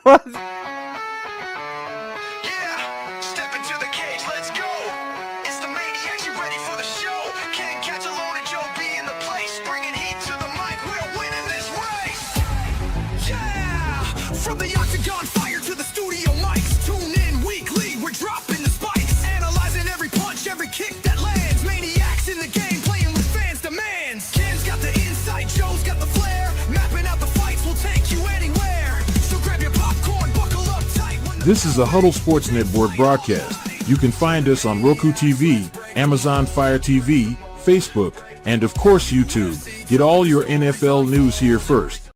Yeah, step into the cage, let's go. It's the Maniacs, you ready for the show? Can't catch a load of Joe B in the place. Bringing heat to the mic, we're winning this race. Yeah, from the octagon fire to the studio mics. Tune in weekly, we're dropping the spikes. Analyzing every punch, every kick that lands. Maniacs in the game, playing with fans' demands. Ken's got the insight, Joe's got the flair. Mapping out the fights, we'll take you anywhere. So grab your popcorn, buckle up tight. This is a Huddle Sports Network broadcast. You can find us on Roku TV, Amazon Fire TV, Facebook, and of course YouTube. Get all your NFL news here first.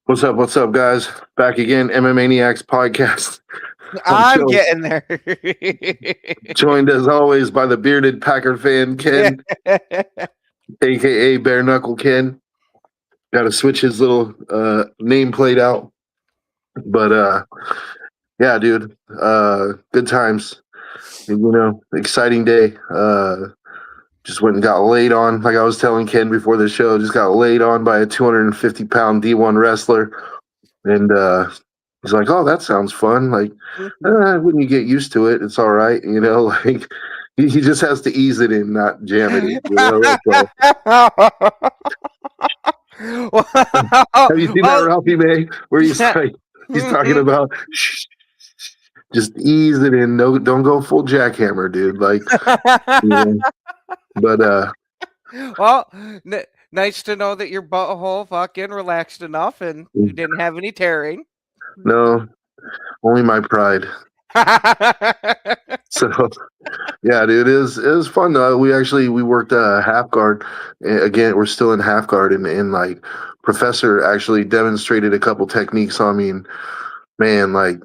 What's up, guys? Back again, MMAniacs Podcast. I'm getting there. Joined as always by the bearded Packer fan, Ken, a.k.a. Bare Knuckle Ken. Got to switch his little nameplate out. But, yeah, dude, good times. Exciting day. Just went and got laid on, like I was telling Ken before the show, just got laid on by a 250-pound D1 wrestler. And he's like, oh, that sounds fun. Like, when you get used to it, it's all right. Like he just has to ease it in, not jam it in. Have you seen that Ralphie May where he's talking about just ease it in. No, don't go full jackhammer, dude. Like, But well, nice to know that your butthole fucking relaxed enough and you didn't have any tearing. No, only my pride. So yeah, dude, it was fun though. We worked half guard. Again, we're still in half guard, and like Professor actually demonstrated a couple techniques on me, and man, like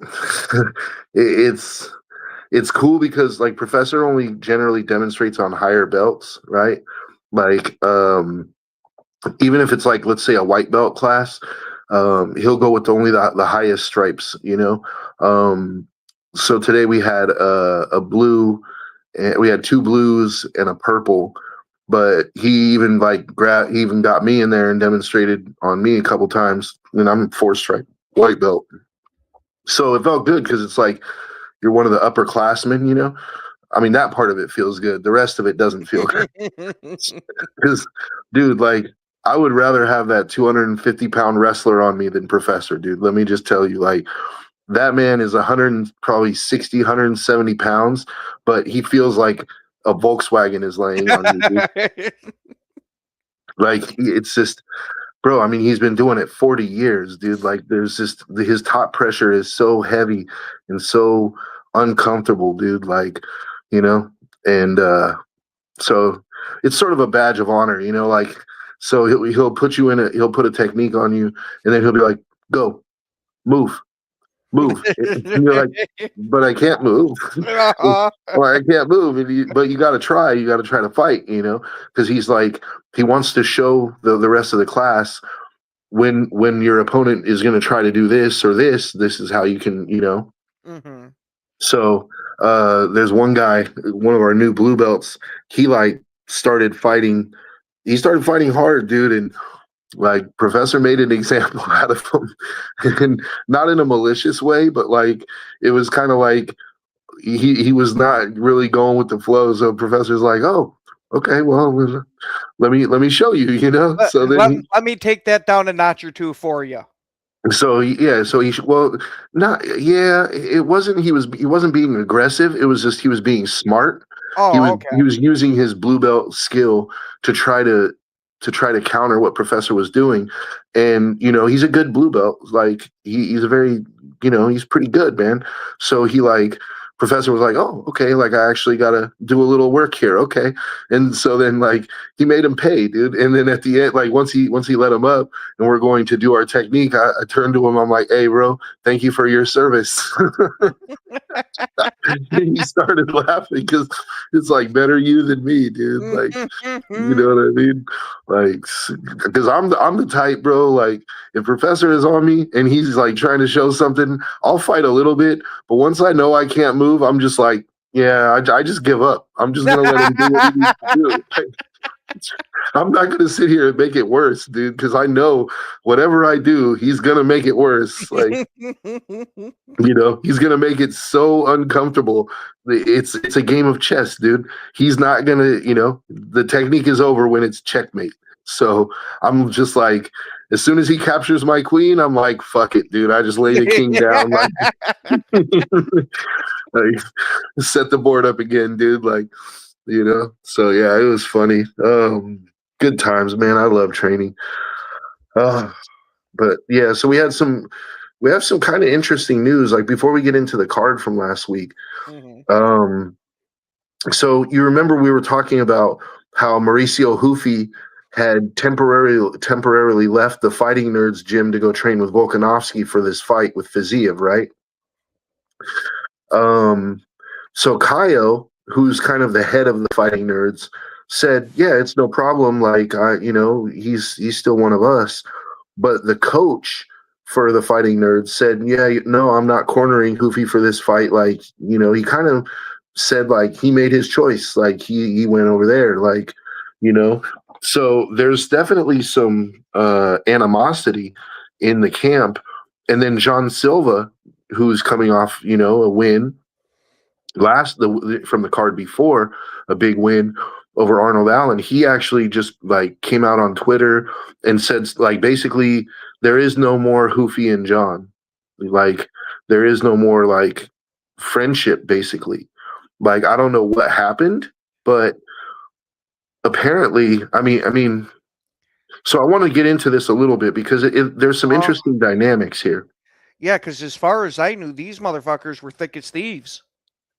it's cool because like Professor only generally demonstrates on higher belts, right? Like even if it's like, let's say, a white belt class, he'll go with only the highest stripes, so today we had a blue, and we had two blues and a purple, but he even got me in there and demonstrated on me a couple times, and I'm 4-stripe white belt. So it felt good because it's like you're one of the upperclassmen, I mean, that part of it feels good. The rest of it doesn't feel good. Because, dude, like, I would rather have that 250-pound wrestler on me than Professor, dude. Let me just tell you, like, that man is 160, 170 pounds, but he feels like a Volkswagen is laying on me, dude. Like, it's just, bro, I mean, he's been doing it 40 years, dude. Like, there's just, his top pressure is so heavy and so uncomfortable, dude. Like, and so it's sort of a badge of honor, like, so he'll put you in he'll put a technique on you, and then he'll be like, go, move. And you're like, but I can't move. Or I can't move. But you got to try. You got to try to fight, because he's like, he wants to show the rest of the class when your opponent is going to try to do this or this is how you can, Mm-hmm. So there's one guy, one of our new blue belts, he like started fighting. He started fighting hard, dude, and like Professor made an example out of him, and not in a malicious way, but like it was kind of like he was not really going with the flow. So Professor's like, oh, okay, well, let me show you, So then let me take that down a notch or two for you. So yeah, it wasn't he wasn't being aggressive. It was just he was being smart. Oh, He was using his blue belt skill to try to counter what Professor was doing. And he's a good blue belt. Like he's a very he's pretty good, man. So he like Professor was like, oh, okay, like I actually got to do a little work here. Okay. And so then like he made him pay, dude. And then at the end, like once he let him up and we're going to do our technique, I turned to him. I'm like, hey, bro, thank you for your service. And he started laughing because it's like better you than me, dude. Like, you know what I mean? Like, because I'm the type, bro. Like if Professor is on me and he's like trying to show something, I'll fight a little bit. But once I know I can't move, I'm just like, yeah, I just give up. I'm just gonna let him do what he needs to do. I'm not going to sit here and make it worse, dude, because I know whatever I do, he's going to make it worse. Like, he's going to make it so uncomfortable. It's a game of chess, dude. He's not going to, the technique is over when it's checkmate. So I'm just like, as soon as he captures my queen, I'm like, fuck it, dude. I just lay the king down, like set the board up again, dude. Like, So yeah, it was funny. Good times, man. I love training. But yeah, so we have some kind of interesting news. Like before we get into the card from last week. Mhm. So you remember we were talking about how Mauricio Hoofy had temporarily left the Fighting Nerds gym to go train with Volkanovski for this fight with Fiziev, right? So Kaio, who's kind of the head of the Fighting Nerds, said, "Yeah, it's no problem. Like, he's still one of us." But the coach for the Fighting Nerds said, "Yeah, no, I'm not cornering Hoofy for this fight." Like, he kind of said like he made his choice. Like he went over there. Like, So there's definitely some animosity in the camp. And then John Silva, who's coming off, a win from the card before, a big win over Arnold Allen, he actually just like came out on Twitter and said like basically there is no more Hoofy and John. Like there is no more like friendship basically. Like I don't know what happened, but apparently, I mean, so I want to get into this a little bit because there's some interesting dynamics here. Yeah, because as far as I knew, these motherfuckers were thick as thieves.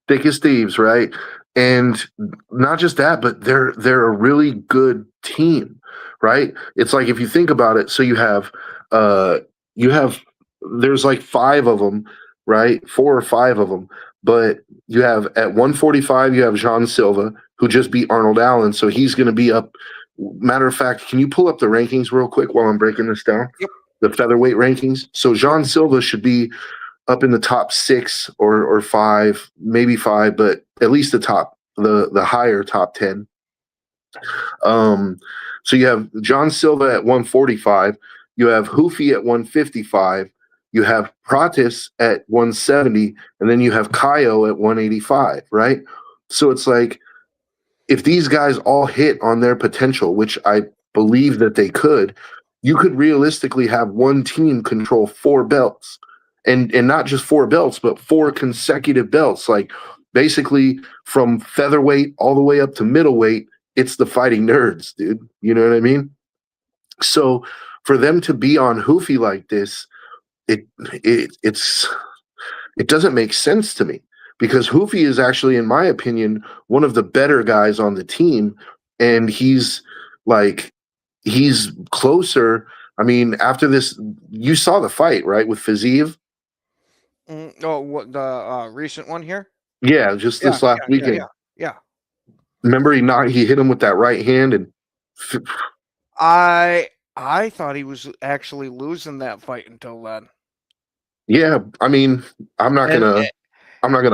Thick as thieves, right? And not just that, but they're a really good team, right? It's like if you think about it, so you have there's like 5 of them, right? 4 or 5 of them, but you have at 145 you have Jean Silva who just beat Arnold Allen, so he's going to be up. Matter of fact, can you pull up the rankings real quick while I'm breaking this down? Yep. The featherweight rankings. So Jean Silva should be up in the top 6 or 5, maybe 5, but at least the higher top 10. So you have John Silva at 145, you have Hoofy at 155, you have Pratis at 170, and then you have Kaio at 185, right? So it's like if these guys all hit on their potential, which I believe that they could, you could realistically have one team control 4 belts. And not just 4 belts, but 4 consecutive belts. Like basically from featherweight all the way up to middleweight, it's the Fighting Nerds, dude. You know what I mean? So for them to be on Hoofy like this, it doesn't make sense to me because Hoofy is actually, in my opinion, one of the better guys on the team, and he's closer. I mean, after this, you saw the fight, right, with Fiziev? What the recent one here? Yeah, just this last weekend. Yeah. Remember he hit him with that right hand and I thought he was actually losing that fight until then. yeah, I mean, I'm not gonna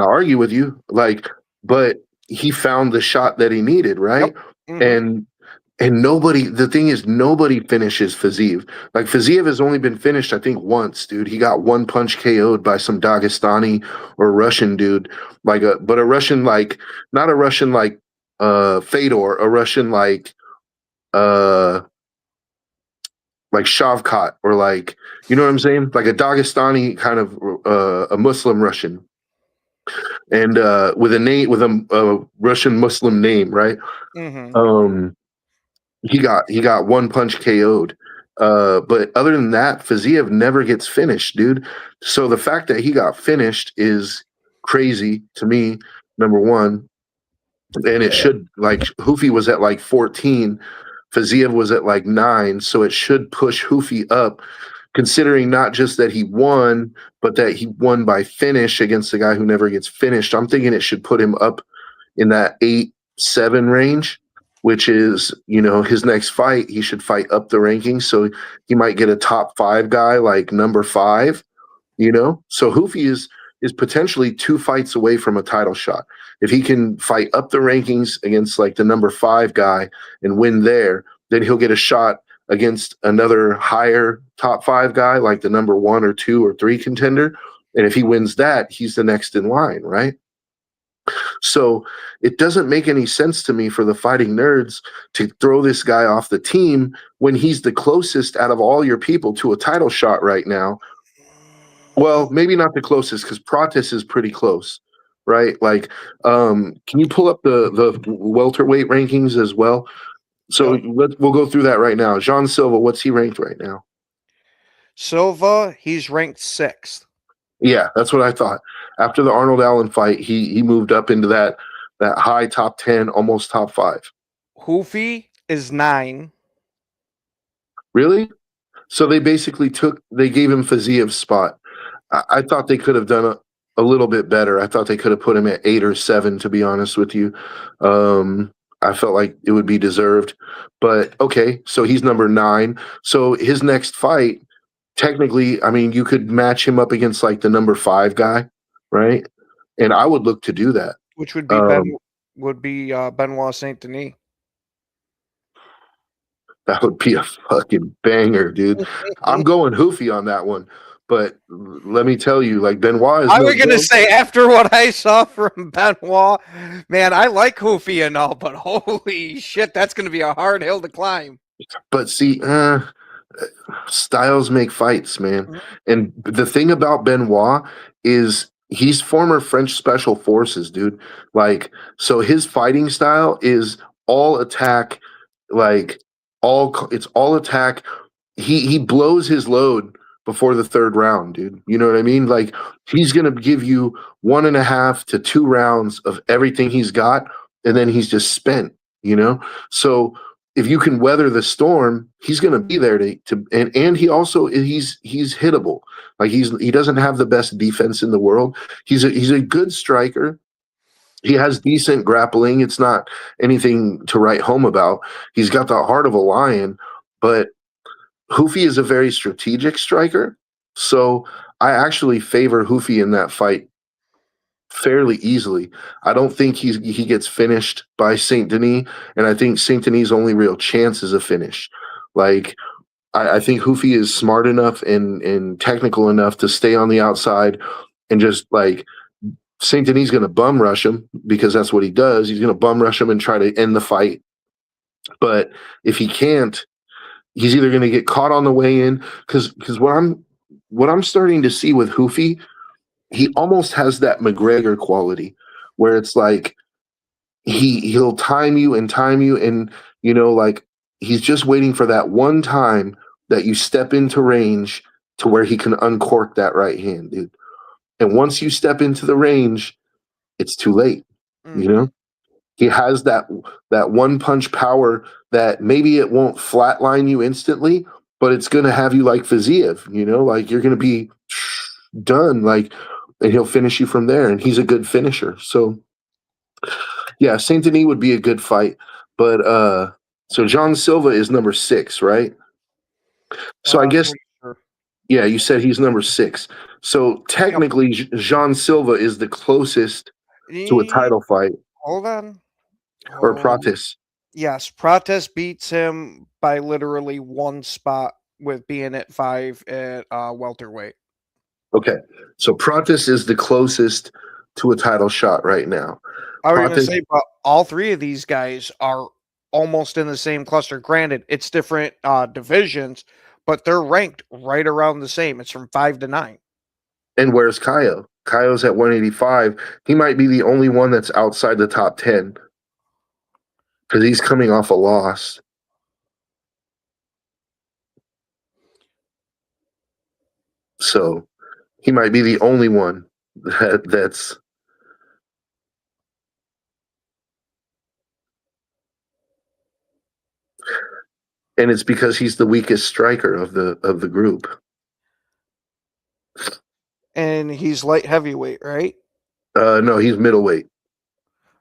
argue with you, like, but he found the shot that he needed, right? Yep. Mm-hmm. And the thing is, nobody finishes Fiziev. Like Fiziev has only been finished, I think, once, dude. He got 1 punch KO'd by some Dagestani or Russian dude, but a Russian not a Russian Fedor, a Russian like Shavkat or you know what I'm saying? Like a Dagestani kind of a Muslim Russian, and with a Russian Muslim name, right? Mm-hmm. He got 1 punch KO'd. But other than that, Fiziev never gets finished, dude. So the fact that he got finished is crazy to me, number one. And it should, Hoofy was at 14, Fiziev was at 9, so it should push Hoofy up, considering not just that he won, but that he won by finish against the guy who never gets finished. I'm thinking it should put him up in that 8-7 range, which is, his next fight, he should fight up the rankings. So he might get a top 5 guy, like number 5, So Hoofy is is potentially 2 fights away from a title shot. If he can fight up the rankings against like the number 5 guy and win there, then he'll get a shot against another higher top 5 guy, like the number 1 or 2 or 3 contender. And if he wins that, he's the next in line, right? So it doesn't make any sense to me for the Fighting Nerds to throw this guy off the team when he's the closest out of all your people to a title shot right now. Well, maybe not the closest because Pratis is pretty close, right? Like, can you pull up the welterweight rankings as well? So we'll go through that right now. Jean Silva, what's he ranked right now? Silva, he's ranked 6th. Yeah, that's what I thought. After the Arnold Allen fight, he moved up into that high top 10, almost top 5. Hoofy is 9. Really? So they basically gave him Faziev's spot. I thought they could have done a little bit better. I thought they could have put him at 8 or 7, to be honest with you. I felt like it would be deserved. But okay, so he's number 9. So his next fight, technically, I mean, you could match him up against like the number 5 guy, right? And I would look to do that. Which would be Benoit Saint Denis. That would be a fucking banger, dude. I'm going Hoofy on that one. But let me tell you, like Benoit is. I was going to say, after what I saw from Benoit, man, I like Hoofy and all, but holy shit, that's going to be a hard hill to climb. But see, styles make fights, man. Mm-hmm. And the thing about Benoit is he's former French Special Forces, dude. Like, so his fighting style is all attack, like it's all attack. He blows his load before the 3rd round, dude. You know what I mean? Like, he's going to give you 1.5 to 2 rounds of everything he's got, and then he's just spent, you know? So if you can weather the storm, he's going to be there and he also, he's hittable. Like, he doesn't have the best defense in the world. He's a good striker. He has decent grappling. It's not anything to write home about. He's got the heart of a lion, but Hoofy is a very strategic striker, so I actually favor Hoofy in that fight fairly easily. I don't think he gets finished by Saint Denis, and I think Saint Denis' only real chance is a finish. Like, I think Hoofy is smart enough and technical enough to stay on the outside and just like Saint Denis is going to bum rush him because that's what he does. He's going to bum rush him and try to end the fight. But if he can't, he's either going to get caught on the way in because what I'm starting to see with Hoofy, he almost has that McGregor quality where it's like he'll time you and you know, like he's just waiting for that one time that you step into range to where he can uncork that right hand, dude. And once you step into the range, it's too late. You know? He has that one punch power that maybe it won't flatline you instantly, but it's going to have you like Faziev, you know, like you're going to be done, like, and he'll finish you from there. And he's a good finisher. So yeah, Saint Denis would be a good fight. But so Jean Silva is number 6, right? So I guess, yeah, you said he's number 6. So technically, Jean Silva is the closest to a title fight. Hold on. Or Pratis. Yes, Pratis beats him by literally 1 spot with being at 5 at welterweight. Okay, so Pratis is the closest to a title shot right now. I was going to say, but all 3 of these guys are almost in the same cluster. Granted, it's different divisions, but they're ranked right around the same. It's from 5 to 9. And where's Kaio? Kaio's at 185. He might be the only one that's outside the top 10. Because he's coming off a loss. So he might be the only one that's. And it's because he's the weakest striker of the group. And he's light heavyweight, right? No, he's middleweight.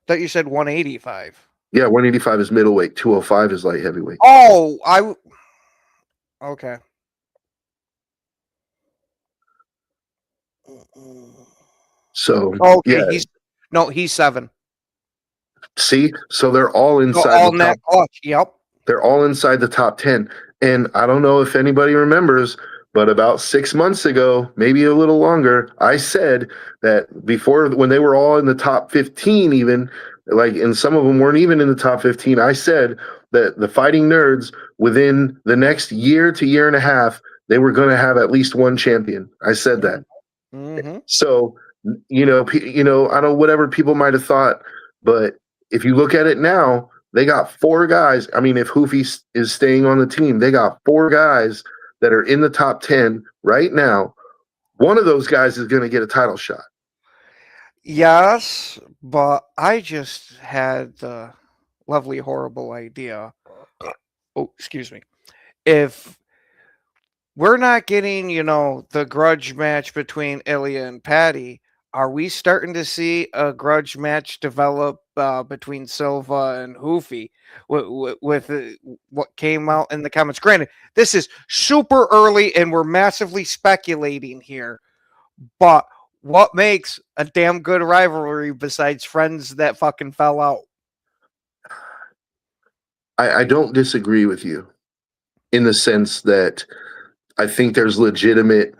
Thought you said 185. Yeah, 185 is middleweight. 205 is light heavyweight. Oh, okay. So Okay, yeah, he's 7. see, so they're all So inside all the net top. clutch. Yep. They're all inside the top 10. And I don't know if anybody remembers, but about 6 months ago, maybe a little longer, I said that before, when they were all in the top 15, even like, and some of them weren't even in the top 15, I said that the Fighting Nerds, within the next year to year and a half, they were going to have at least one champion. I said that. Mm-hmm. So, I don't know whatever people might have thought, but if you look at it now, they got 4 guys. I mean, if Hoofy is staying on the team, they got 4 guys that are in the top 10 right now. One of those guys is going to get a title shot. Yes, but I just had the lovely, horrible idea. Oh, excuse me. If we're not getting, the grudge match between Ilya and Patty, are we starting to see a grudge match develop between Silva and Hoofy with what came out in the comments? Granted, this is super early and we're massively speculating here, but what makes a damn good rivalry besides friends that fucking fell out? I don't disagree with you in the sense that I think there's legitimate,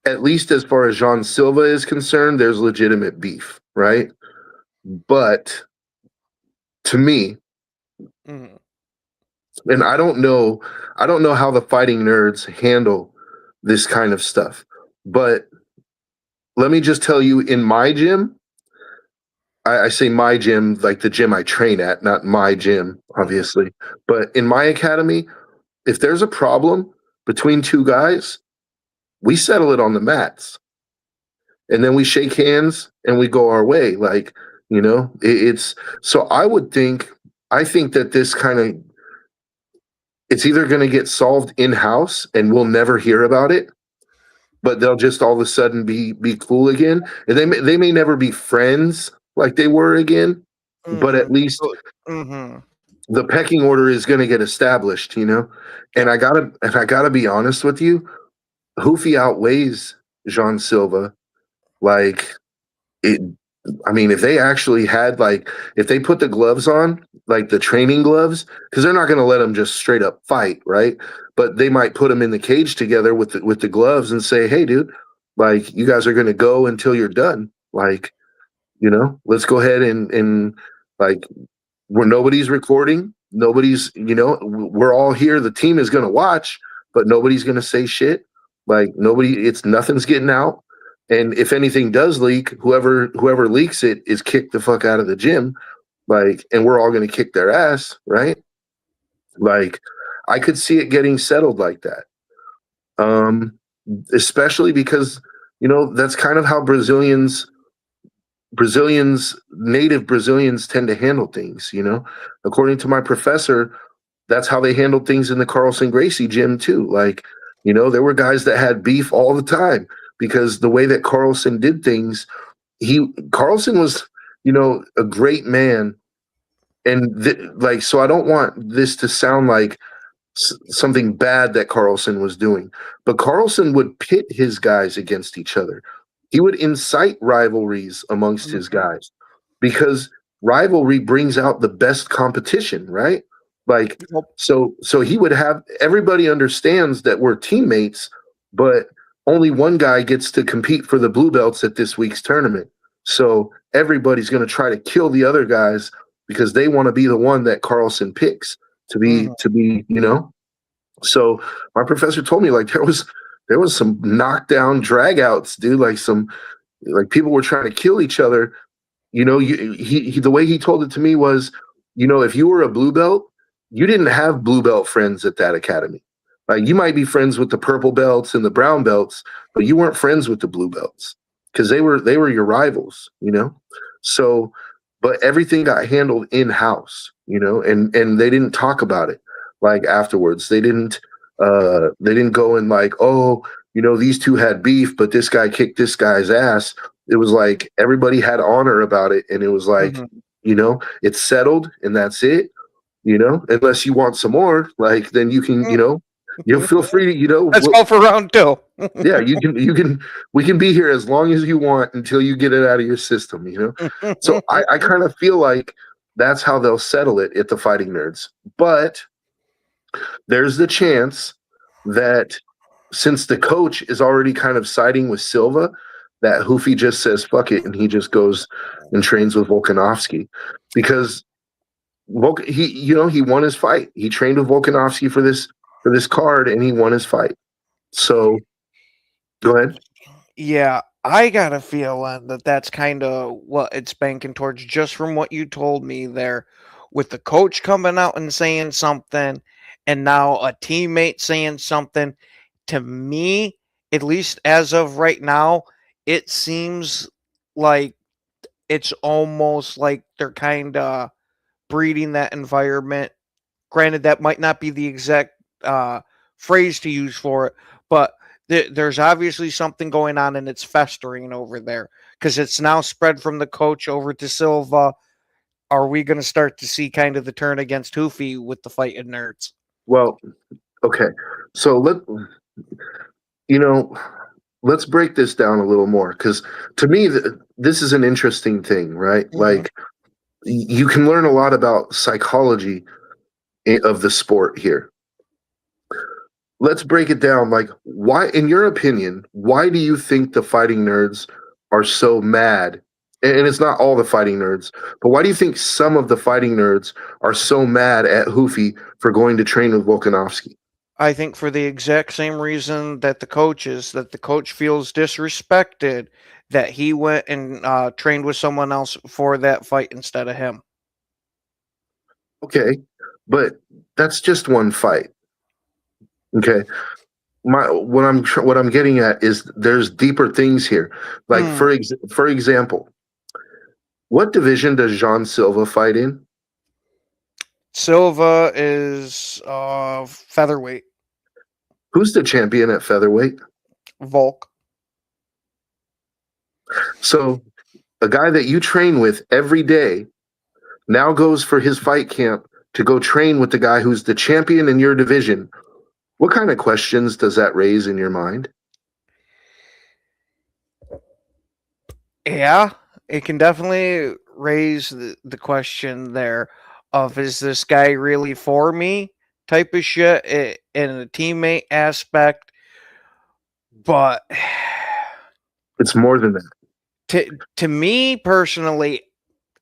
at least as far as Jean Silva is concerned, there's legitimate beef, right? But to me, Mhm. and I don't know how the Fighting Nerds handle this kind of stuff, but let me just tell you, in my gym, I say my gym, like the gym I train at, not my gym, obviously, but in my academy, if there's a problem between 2 guys, we settle it on the mats, and then we shake hands and we go our way. Like, it's so I think that this kind of, it's either going to get solved in house and we'll never hear about it, but they'll just all of a sudden be cool again, and they may never be friends like they were again, but at least Mm-hmm. the pecking order is going to get established, And I gotta be honest with you, Hoofy outweighs Jean Silva. Like, it, I mean, if they actually had, like, if they put the gloves on, like the training gloves, because they're not going to let them just straight up fight, right? But they might put them in the cage together with the gloves and say, "Hey, dude, like, you guys are going to go until you're done. Like, let's go ahead and like, where nobody's recording, nobody's, we're all here. The team is going to watch, but nobody's going to say shit. Like, nothing's getting out." And if anything does leak, whoever leaks it is kicked the fuck out of the gym. Like, and we're all going to kick their ass, right? Like, I could see it getting settled like that. Especially because, that's kind of how native Brazilians tend to handle things, According to my professor, that's how they handled things in the Carlson Gracie gym too. Like, there were guys that had beef all the time because the way that Carlson did things, Carlson was, a great man. And so I don't want this to sound like something bad that Carlson was doing, but Carlson would pit his guys against each other. He would incite rivalries amongst his guys because rivalry brings out the best competition, right? Like, so he would have, everybody understands that we're teammates, but only one guy gets to compete for the blue belts at this week's tournament. So everybody's going to try to kill the other guys because they want to be the one that Carlson picks to be, So my professor told me, like, there was some knockdown dragouts, dude. Like people were trying to kill each other. The way he told it to me was, if you were a blue belt, you didn't have blue belt friends at that academy. Like, you might be friends with the purple belts and the brown belts, but you weren't friends with the blue belts because they were your rivals, So, but everything got handled in house, and they didn't talk about it like afterwards. They didn't go and like, oh, these two had beef, but this guy kicked this guy's ass. It was like everybody had honor about it, and it was like, it's settled and that's it. Unless you want some more, like, then you can, You feel free to, Let's go for round 2. yeah, we can be here as long as you want until you get it out of your system. So I kind of feel like that's how they'll settle it at the Fighting Nerds. But there's the chance that since the coach is already kind of siding with Silva, that Hoofy just says fuck it and he just goes and trains with Volkanovski, because he won his fight. He trained with Volkanovski for this card and he won his fight. So go ahead. Yeah, I got a feeling that that's kind of what it's banking towards, just from what you told me there, with the coach coming out and saying something, and now a teammate saying something. To me, at least as of right now, it seems like it's almost like they're kind of breeding that environment. Granted, that might not be the exact phrase to use for it, but there's obviously something going on and it's festering over there because it's now spread from the coach over to Silva. Are we going to start to see kind of the turn against Hoofy with the Fighting Nerds? Well, okay. So let's break this down a little more, because to me, this is an interesting thing, right? Mm-hmm. Like, you can learn a lot about psychology of the sport here. Let's break it down. Like, why, in your opinion, why do you think the Fighting Nerds are so mad? And it's not all the Fighting Nerds, but why do you think some of the Fighting Nerds are so mad at Hoofy for going to train with Volkanovski? I think for the exact same reason that the coach feels disrespected that he went and trained with someone else for that fight instead of him. Okay, but that's just one fight. Okay, what I'm getting at is there's deeper things here. Like for example, what division does Jean Silva fight in? Silva is featherweight. Who's the champion at featherweight? Volk. So a guy that you train with every day now goes for his fight camp to go train with the guy who's the champion in your division. What kind of questions does that raise in your mind? Yeah, it can definitely raise the question there of, is this guy really for me type of shit in a teammate aspect. But it's more than that. To me personally,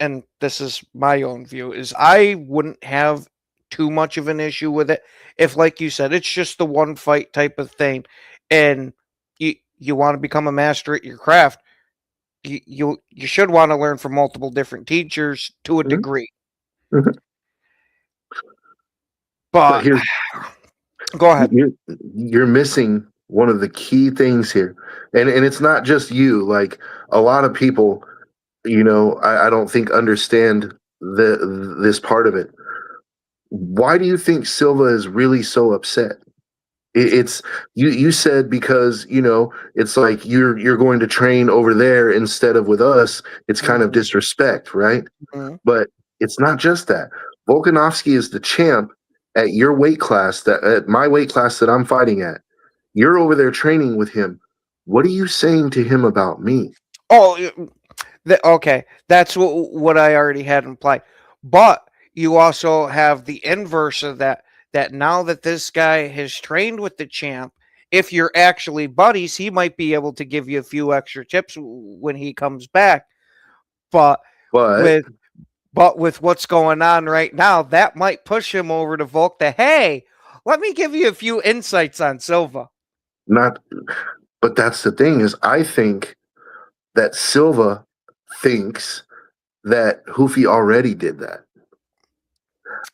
and this is my own view, is I wouldn't have too much of an issue with it if, like you said, it's just the one fight type of thing and you want to become a master at your craft. You should want to learn from multiple different teachers to a degree. Mm-hmm. But go ahead. You're missing one of the key things here. And it's not just you. Like, a lot of people, I don't think understand this part of it. Why do you think Silva is really so upset? It's you said because it's like you're going to train over there instead of with us. It's kind of disrespect, right? Mm-hmm. But it's not just that. Volkanovski is the champ at your weight class, at my weight class that I'm fighting at. You're over there training with him. What are you saying to him about me? Oh, okay. That's what I already had implied. But you also have the inverse of that now that this guy has trained with the champ, if you're actually buddies, he might be able to give you a few extra tips when he comes back. But with what's going on right now, that might push him over to Volk to, hey, let me give you a few insights on Silva. But that's the thing, is I think that Silva thinks that Hoofy already did that.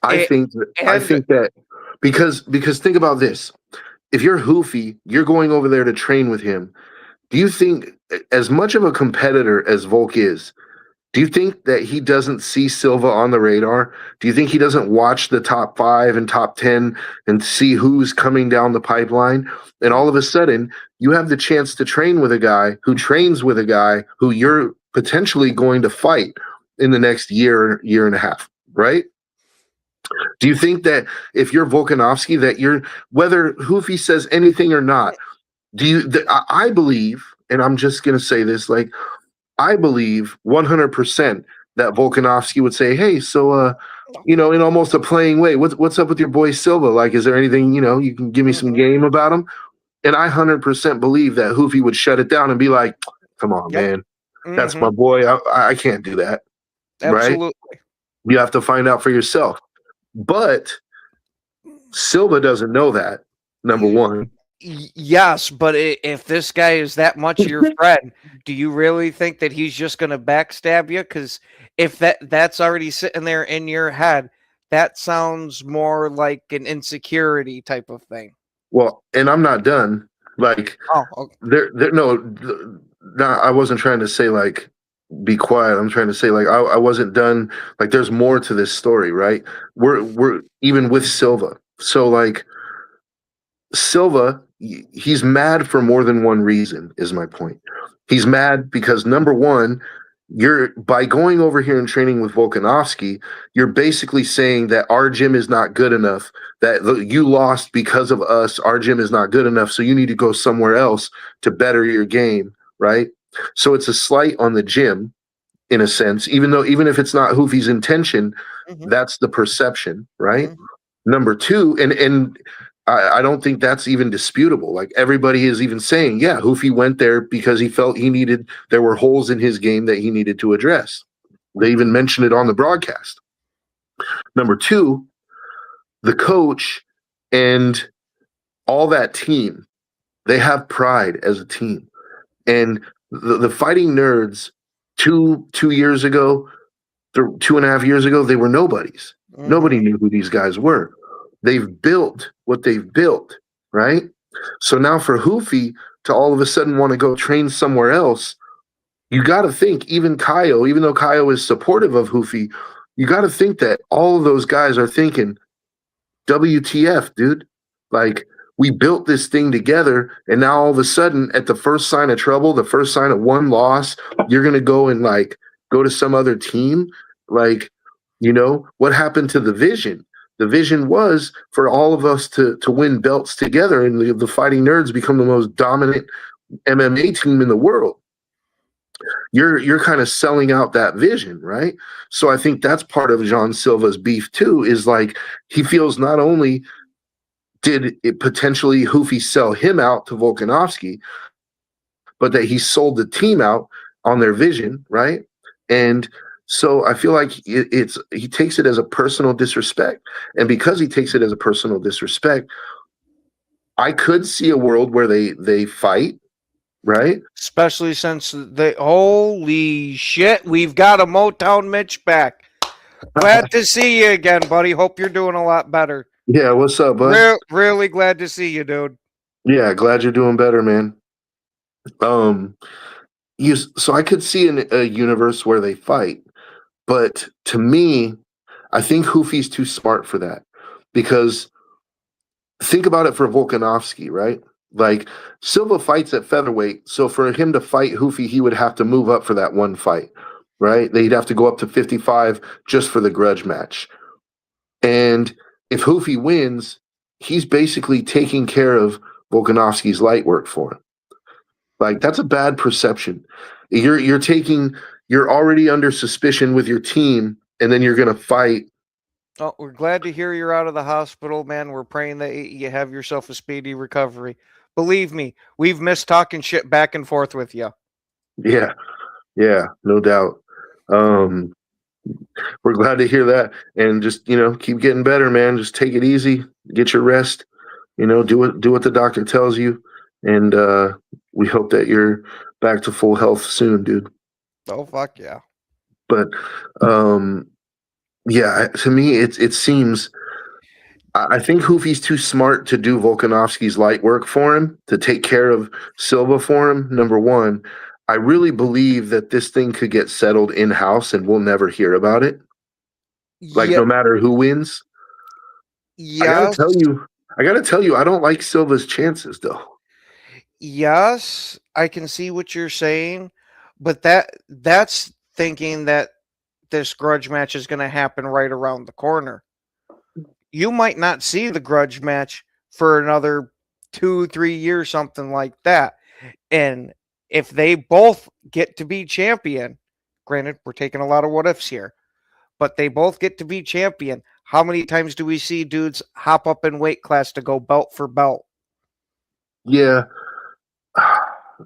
I think that because think about this. If you're Hoofy, you're going over there to train with him. Do you think, as much of a competitor as Volk is, do you think that he doesn't see Silva on the radar? Do you think he doesn't watch the top 5 and top 10 and see who's coming down the pipeline? And all of a sudden, you have the chance to train with a guy who trains with a guy who you're potentially going to fight in the next year and a half, right? Do you think that if you're Volkanovski, that you're, whether Hoofy says anything or not, do you? I believe, and I'm just gonna say this, like I believe 100% that Volkanovski would say, "Hey, so in almost a playing way, what's up with your boy Silva? Like, is there anything you can give me some game about him?" And I 100% believe that Hoofy would shut it down and be like, "Come on, Yep. man, that's my boy. I can't do that, right? Absolutely. You have to find out for yourself." But Silva doesn't know that. Number one. Yes, but if this guy is that much your friend, do you really think that he's just going to backstab you? Because if that's already sitting there in your head, that sounds more like an insecurity type of thing. Well, and I'm not done. Like, Oh, okay. no, I wasn't trying to say like be quiet. I'm trying to say like I wasn't done. Like, there's more to this story, right? We're even with Silva. So like Silva, he's mad for more than one reason, is my point. He's mad because number one, you're by going over here and training with Volkanovski, you're basically saying that our gym is not good enough, that you lost because of us, our gym is not good enough, so you need to go somewhere else to better your game, right? So it's a slight on the gym in a sense, even if it's not Hoofy's intention, that's the perception, right? Number two, and I don't think that's even disputable. Like, everybody is even saying, yeah, Hoofy went there because he felt there were holes in his game that he needed to address. They even mentioned it on the broadcast. Number two, the coach and all that team, they have pride as a team. And the Fighting Nerds, two years ago, 2.5 years ago, they were nobodies. Nobody knew who these guys were. They've built what they've built, right? So now for Hoofy to all of a sudden want to go train somewhere else, you got to think, even Kaio, even though Kaio is supportive of Hoofy, you got to think that all of those guys are thinking, WTF, dude? Like, we built this thing together, and now all of a sudden, at the first sign of trouble, the first sign of one loss, you're going to go and like go to some other team? Like, what happened to the vision? The vision was for all of us to win belts together, and the Fighting Nerds become the most dominant MMA team in the world. You're kind of selling out that vision, right? So I think that's part of Jean Silva's beef too, is like he feels not only did it potentially Hoofy sell him out to Volkanovski, but that he sold the team out on their vision, right? And so I feel like he takes it as a personal disrespect. And because he takes it as a personal disrespect, I could see a world where they fight, right? Especially since holy shit, we've got a Motown Mitch back. Glad to see you again, buddy. Hope you're doing a lot better. Yeah, what's up, bud? Really glad to see you, dude. Yeah, glad you're doing better, man. So I could see a universe where they fight, but to me, I think Hoofy's too smart for that, because think about it for Volkanovski, right? Like, Silva fights at featherweight, so for him to fight Hoofy, he would have to move up for that one fight, right? They'd have to go up to 55 just for the grudge match. And if Hoofy wins, he's basically taking care of Volkanovski's light work for him. Like, that's a bad perception. You're already under suspicion with your team, and then you're gonna fight. Oh, we're glad to hear you're out of the hospital, man. We're praying that you have yourself a speedy recovery. Believe me, we've missed talking shit back and forth with you. Yeah, no doubt. We're glad to hear that, and just keep getting better, man. Just take it easy, get your rest. Do what the doctor tells you, and we hope that you're back to full health soon, dude. Oh fuck yeah! But yeah, to me, it seems. I think Hoofy's too smart to do Volkanovski's light work for him, to take care of Silva for him. Number one, I really believe that this thing could get settled in-house and we'll never hear about it. Like, no matter who wins. Yes. I gotta tell you, I don't like Silva's chances, though. Yes, I can see what you're saying, but that's thinking that this grudge match is going to happen right around the corner. you might not see the grudge match for another 2-3 years, something like that. And if they both get to be champion, granted, we're taking a lot of what ifs here, but they both get to be champion. How many times do we see dudes hop up in weight class to go belt for belt? Yeah.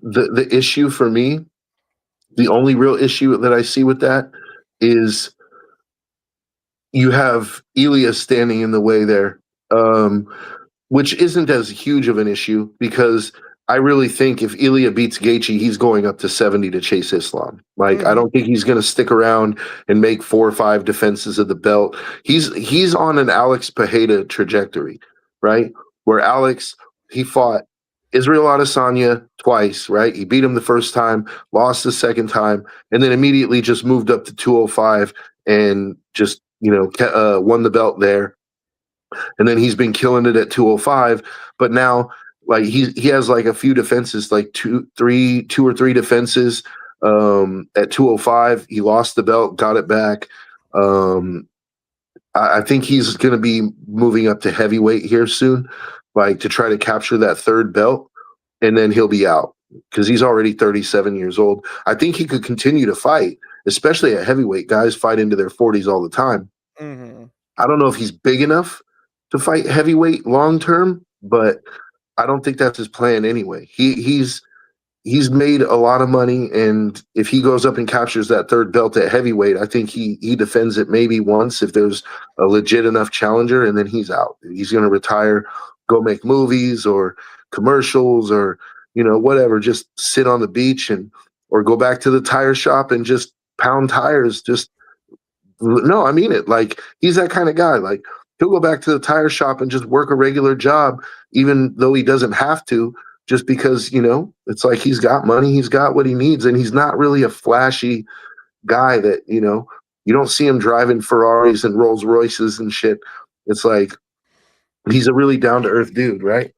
The issue for me, the only real issue that I see with that is you have Ilya standing in the way there, which isn't as huge of an issue because I really think if Ilya beats Gaethje, he's going up to 70 to chase Islam. Like, I don't think he's going to stick around and make 4 or 5 defenses of the belt. He's on an Alex Pereira trajectory, right? Where Alex, he fought Israel Adesanya twice, right? He beat him the first time, lost the second time, and then immediately just moved up to 205 and just, won the belt there. And then he's been killing it at 205, but now like he has like a few defenses, like two or three defenses at 205. He lost the belt, got it back. I think he's going to be moving up to heavyweight here soon, like to try to capture that third belt, and then he'll be out because he's already 37 years old. I think he could continue to fight, especially at heavyweight. Guys fight into their 40s all the time. Mm-hmm. I don't know if he's big enough to fight heavyweight long term, but I don't think that's his plan anyway. He's made a lot of money, and if he goes up and captures that third belt at heavyweight, I think he defends it maybe once if there's a legit enough challenger, and then he's out. He's going to retire, go make movies or commercials or whatever. Just sit on the beach or go back to the tire shop and just pound tires. No, I mean it. Like, he's that kind of guy. Like, he'll go back to the tire shop and just work a regular job, even though he doesn't have to, just because, it's like he's got money, he's got what he needs, and he's not really a flashy guy that, you don't see him driving Ferraris and Rolls Royces and shit. It's like he's a really down-to-earth dude, right?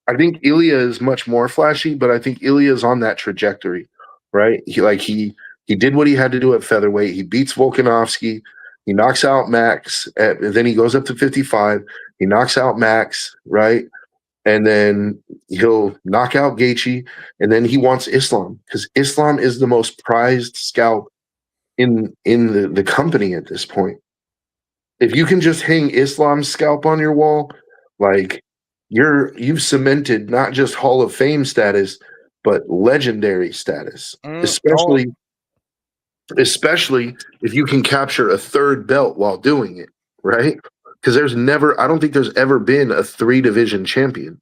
I think Ilya is much more flashy, but I think Ilya is on that trajectory, right? He did what he had to do at featherweight. He beats Volkanovski. He knocks out Max. Then he goes up to 55. He knocks out Max, right? And then he'll knock out Gaethje. And then he wants Islam because Islam is the most prized scalp in the company at this point. If you can just hang Islam's scalp on your wall, like you've cemented not just Hall of Fame status, but legendary status, especially if you can capture a third belt while doing it, right? Because I don't think there's ever been a 3-division champion.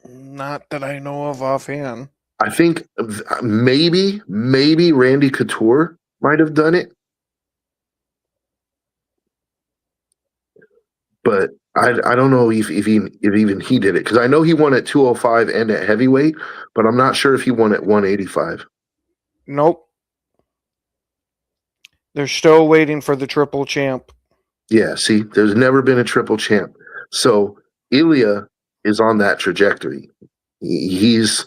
Not that I know of offhand. I think maybe Randy Couture might have done it. But I don't know if even he did it, because I know he won at 205 and at heavyweight, but I'm not sure if he won at 185. Nope. They're still waiting for the triple champ. Yeah, see, there's never been a triple champ. So Ilya is on that trajectory. He's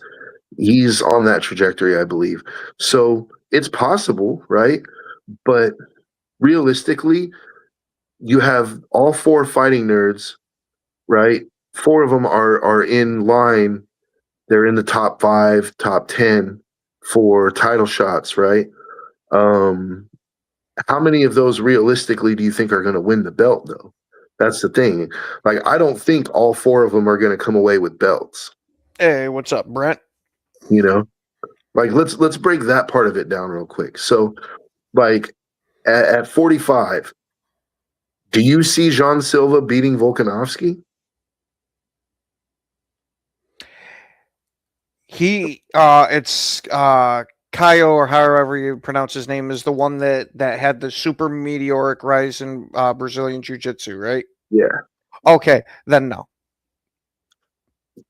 on that trajectory, I believe. So it's possible, right? But realistically, you have all 4 fighting nerds, right? 4 of them are in line. They're in the top 5, top 10 for title shots, right? How many of those realistically do you think are going to win the belt, though? That's the thing. Like, I don't think all 4 of them are going to come away with belts. Hey, what's up, Brent? Like, let's break that part of it down real quick. So, like, at 45, do you see Jean Silva beating Volkanovski? It's Caio, or however you pronounce his name, is the one that had the super meteoric rise in Brazilian Jiu-Jitsu, right? Yeah. Okay, then no.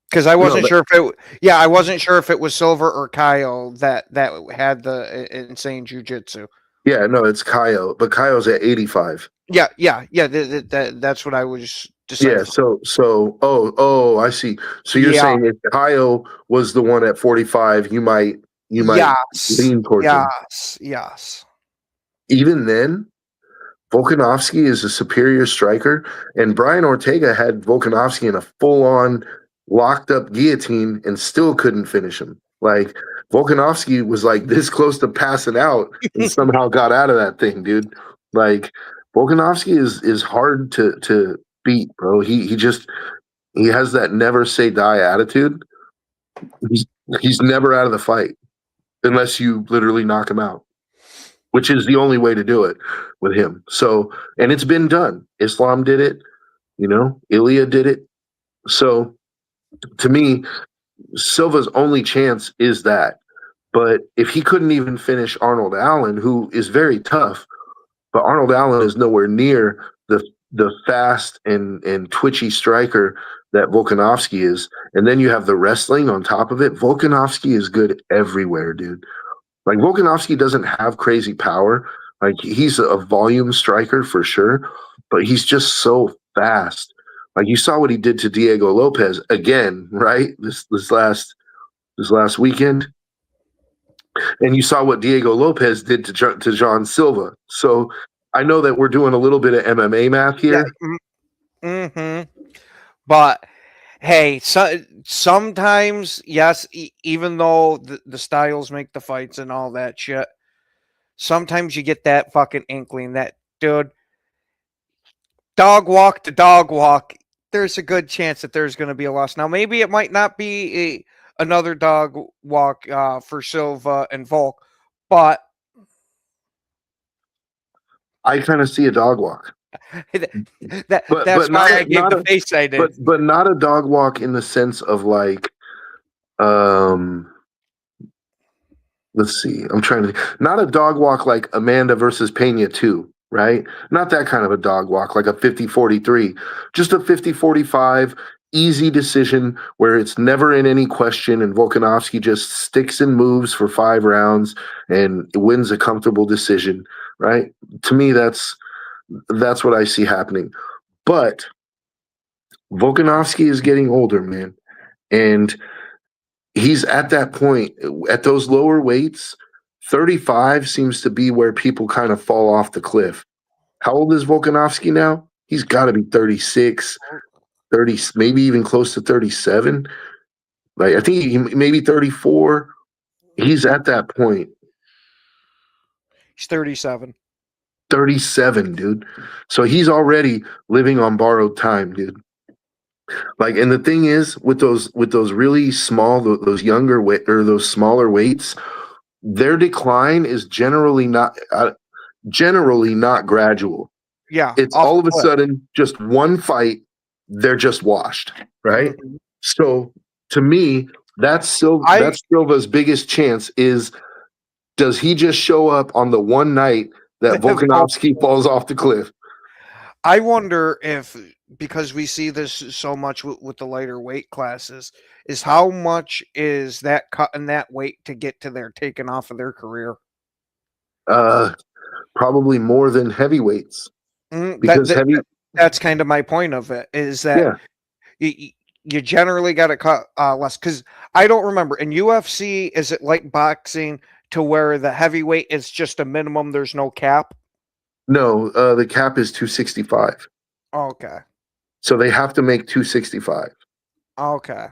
Because I wasn't sure if it was Silva or Caio that had the insane Jiu-Jitsu. Yeah, no, it's Caio, but Caio's at 85. Yeah. That's what I was deciding. Yeah. So, I see. So you're saying if Caio was the one at 45, you might lean towards him. Yes. Even then, Volkanovski is a superior striker, and Brian Ortega had Volkanovski in a full-on locked-up guillotine and still couldn't finish him. Like, Volkanovski was like this close to passing out and somehow got out of that thing, dude. Like, Volkanovski is hard to beat, bro. He has that never say die attitude. He's never out of the fight unless you literally knock him out, which is the only way to do it with him. So, and it's been done. Islam did it, Ilya did it. So, to me, Silva's only chance is that. But if he couldn't even finish Arnold Allen, who is very tough, but Arnold Allen is nowhere near the fast and twitchy striker that Volkanovski is, and then you have the wrestling on top of it. Volkanovski is good everywhere, dude. Like, Volkanovski doesn't have crazy power. Like, he's a volume striker for sure, but he's just so fast. Like, you saw what he did to Diego Lopez again, right? This last weekend. And you saw what Diego Lopez did to John Silva. So I know that we're doing a little bit of MMA math here. Yeah. Mm-hmm. But hey, sometimes, yes, even though the styles make the fights and all that shit, sometimes you get that fucking inkling that, dude, dog walk to dog walk, there's a good chance that there's going to be a loss. Now, maybe it might not be another dog walk for Silva and Volk, but I kind of see a dog walk. That's why I gave the face I did. But not a dog walk in the sense of like, let's see. I'm trying to not a dog walk like Amanda versus Pena 2, right? Not that kind of a dog walk, like a 50-43. Just a 50-45 easy decision where it's never in any question, and Volkanovski just sticks and moves for 5 rounds and wins a comfortable decision, right? To me, that's what I see happening. But Volkanovski is getting older, man. And he's at that point, at those lower weights, 35 seems to be where people kind of fall off the cliff. How old is Volkanovski now? He's got to be 36, 30, maybe even close to 37. Like, I think he maybe 34. He's at that point. He's 37. 37, dude. So he's already living on borrowed time, dude. Like, and the thing is, with those really small, those younger or those smaller weights, their decline is generally not gradual. Yeah, it's all of a sudden just one fight, they're just washed, right? Mm-hmm. So to me, that's Silva's biggest chance is, does he just show up on the one night that Volkanovski falls off the cliff? I wonder if, because we see this so much with the lighter weight classes, is how much is that cutting that weight to get to their taken off of their career? Probably more than heavyweights. Because that's kind of my point of it, is that you generally got to cut less. Because I don't remember, in UFC, is it like boxing to where the heavyweight is just a minimum, there's no cap? No, the cap is 265. Okay. So they have to make 265. Okay.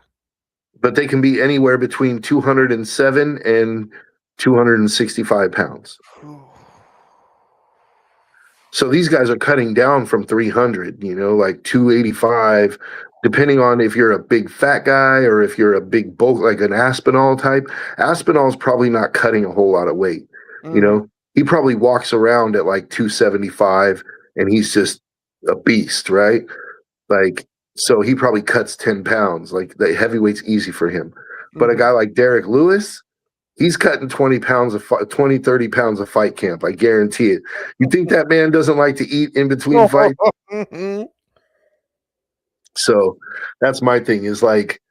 But they can be anywhere between 207 and 265 pounds. So these guys are cutting down from 300, like 285, depending on if you're a big fat guy or if you're a big bulk, like an Aspinall type. Aspinall's probably not cutting a whole lot of weight, He probably walks around at like 275 and he's just a beast, right? Like, so he probably cuts 10 pounds. Like, the heavyweight's easy for him. But a guy like Derek Lewis, he's cutting 30 pounds of fight camp. I guarantee it. You think that man doesn't like to eat in between fights? So that's my thing, is like,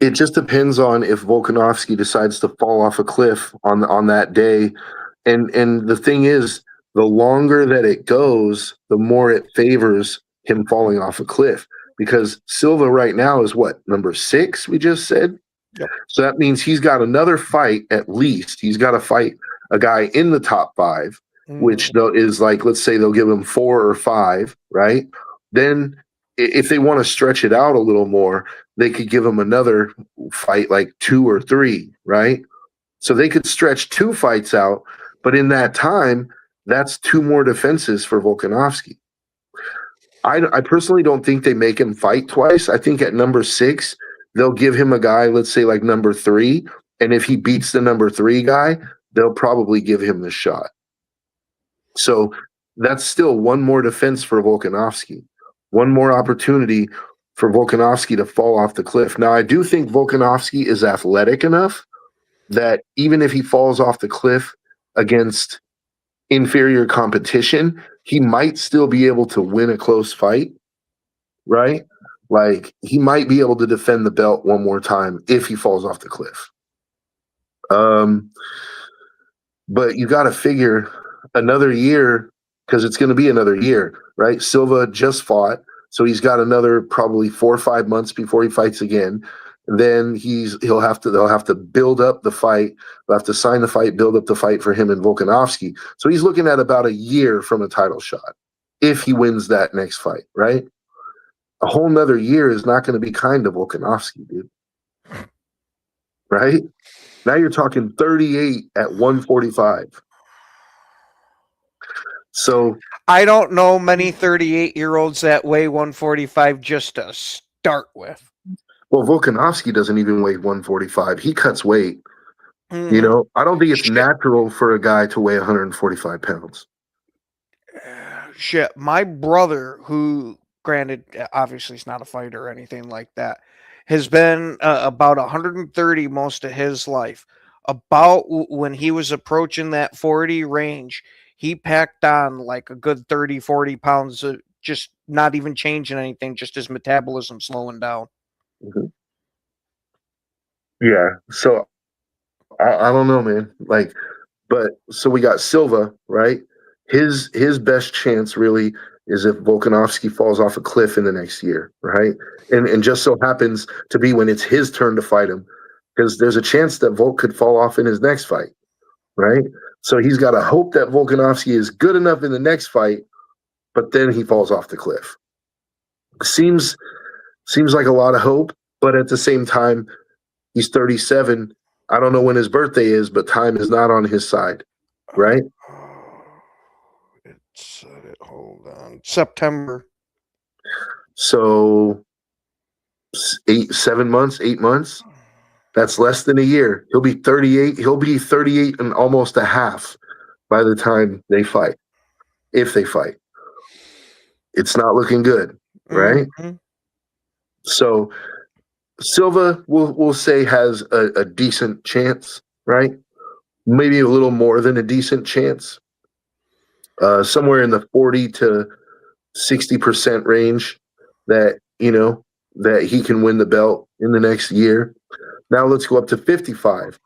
it just depends on if Volkanovski decides to fall off a cliff on that day. And the thing is, the longer that it goes, the more it favors him falling off a cliff. Because Silva right now is what, number 6, we just said? Yep. So that means he's got another fight at least. He's got to fight a guy in the top 5. which is like, let's say they'll give him 4 or 5, right? Then if they want to stretch it out a little more, they could give him another fight, like 2 or 3, right? So they could stretch 2 fights out, but in that time, that's 2 more defenses for Volkanovski. I personally don't think they make him fight twice. I think at number 6, they'll give him a guy, let's say like number 3, and if he beats the number 3 guy, they'll probably give him the shot. So that's still 1 more defense for Volkanovski, 1 more opportunity for Volkanovski to fall off the cliff. Now, I do think Volkanovski is athletic enough that even if he falls off the cliff against inferior competition, he might still be able to win a close fight, right? Like, he might be able to defend the belt 1 more time if he falls off the cliff. But you got to figure another year, because it's going to be another year, right? Silva just fought, so he's got another probably 4 or 5 months before he fights again. Then they'll have to build up the fight. They'll have to sign the fight, build up the fight for him and Volkanovski. So he's looking at about a year from a title shot if he wins that next fight, right? A whole nother year is not going to be kind to Volkanovski, dude. Right? Now you're talking 38 at 145. So I don't know many 38-year-olds that weigh 145 just to start with. Well, Volkanovski doesn't even weigh 145. He cuts weight. You know, I don't think it's natural for a guy to weigh 145 pounds. Shit. My brother, who, granted, obviously he's not a fighter or anything like that, has been about 130 most of his life. About when he was approaching that 40 range, he packed on like a good 30, 40 pounds, of just not even changing anything, just his metabolism slowing down. Mm-hmm. Yeah, so I don't know, man. Like, but so we got Silva, right? His best chance really is if Volkanovski falls off a cliff in the next year, right? And just so happens to be when it's his turn to fight him, because there's a chance that Volk could fall off in his next fight, right? So he's got to hope that Volkanovski is good enough in the next fight, but then he falls off the cliff. Seems like a lot of hope, but at the same time, he's 37. I don't know when his birthday is, but time is not on his side, right? Hold on. September. So 8 months. That's less than a year. He'll be 38. He'll be 38 and almost a half by the time they fight. If they fight. It's not looking good, right? Mm-hmm. So Silva, we'll say, has a decent chance, right? Maybe a little more than a decent chance. Somewhere in the 40 to 60% range that he can win the belt in the next year. Now let's go up to 55.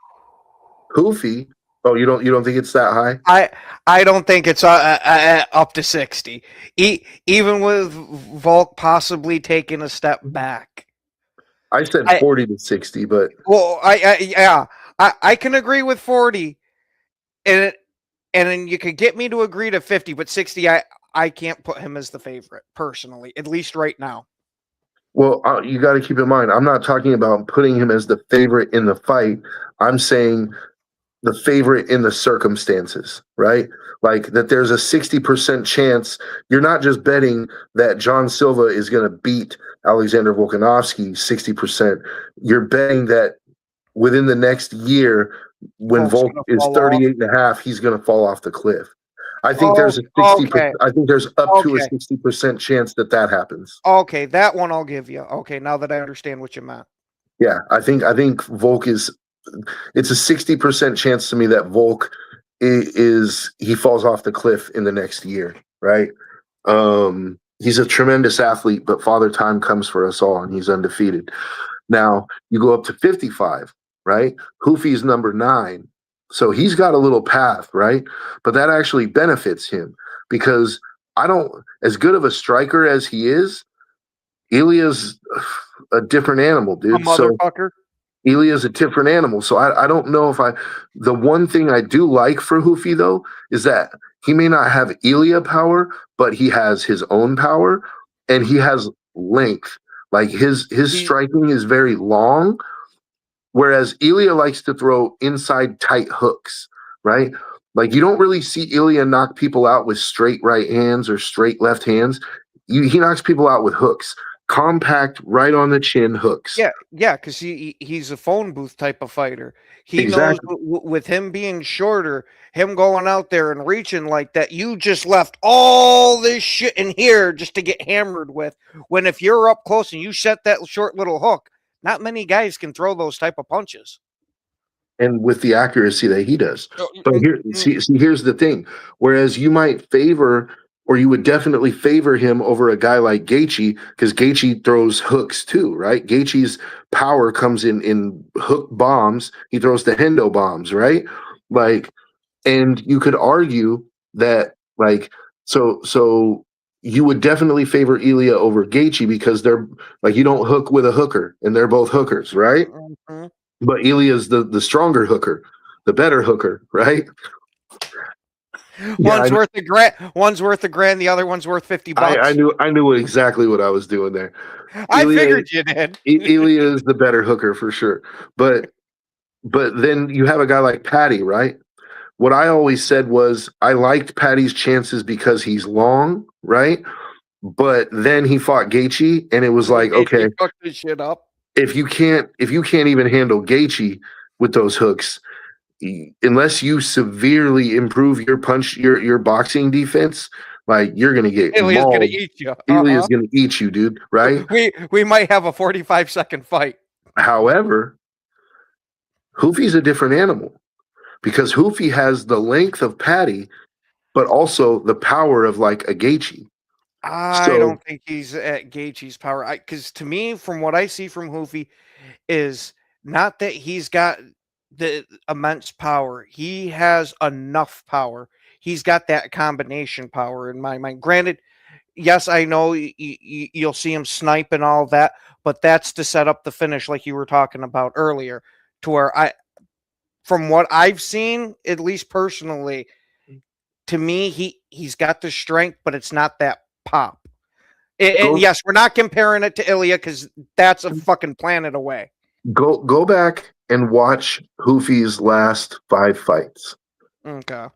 Hoofy. Oh, you don't think it's that high? I don't think it's up to 60. Even with Volk possibly taking a step back. I said 40 to 60, but I can agree with 40, and then you could get me to agree to 50, but 60, I can't put him as the favorite personally, at least right now. Well, you got to keep in mind, I'm not talking about putting him as the favorite in the fight. I'm saying the favorite in the circumstances, right? Like that there's a 60% chance. You're not just betting that John Silva is going to beat Alexander Volkanovski 60%. You're betting that within the next year, when Volk is 38 and a half, he's going to fall off the cliff. I think there's a 60%. Okay. I think there's up to a 60% chance that happens. Okay, that one I'll give you. Okay, now that I understand what you meant. Yeah, I think Volk is. It's a 60% chance to me that Volk he falls off the cliff in the next year, right? He's a tremendous athlete, but Father Time comes for us all, and he's undefeated. Now you go up to 55, right? Hoofy's number 9. So he's got a little path, right? But that actually benefits him because as good of a striker as he is, Ilya's a different animal, dude. A motherfucker. Ilya's a different animal. So I don't know if the one thing I do like for Hoofy though is that he may not have Ilya power, but he has his own power and he has length. Like his striking is very long, whereas Ilya likes to throw inside tight hooks, right? Like you don't really see Ilya knock people out with straight right hands or straight left hands. He knocks people out with hooks, compact, right on the chin hooks. Yeah, because he's a phone booth type of fighter. He knows Exactly. with him being shorter, him going out there and reaching like that, you just left all this shit in here just to get hammered with. When if you're up close and you set that short little hook, not many guys can throw those type of punches. And with the accuracy that he does. But here's the thing. Whereas you might favor, or you would definitely favor him over a guy like Gaethje, because Gaethje throws hooks too, right? Gaethje's power comes in hook bombs. He throws the Hendo bombs, right? Like, and you could argue that, like, so you would definitely favor Ilya over Gaethje because they're like, you don't hook with a hooker, and they're both hookers, right? Mm-hmm. But Ilya's the stronger hooker, the better hooker, right? One's worth a grand, the other one's worth $50. I knew exactly what I was doing there. I figured you did. Ilya is the better hooker for sure. But then you have a guy like Patty, right? What I always said was I liked Patty's chances because he's long, right? But then he fought Gaethje, and it was like, okay, He fucked this shit up. if you can't even handle Gaethje with those hooks, unless you severely improve your boxing defense, like you're gonna get Ilya's mauled. gonna eat you. Ilya's gonna eat you, dude. Right? We might have a 45-second fight. However, Hoofy's a different animal because Hoofy has the length of Patty, but also the power of like a Gaethje. I don't think he's at Gaethje's power. Because to me, from what I see from Hoofy, is not that he's got the immense power. He has enough power. He's got that combination power in my mind. Granted, yes, I know you'll see him snipe and all that, but that's to set up the finish, like you were talking about earlier. To where from what I've seen, at least personally, to me, he's got the strength, but it's not that pop. And yes, we're not comparing it to Ilya because that's a fucking planet away. Go back and watch Hoofy's last 5 fights. Okay.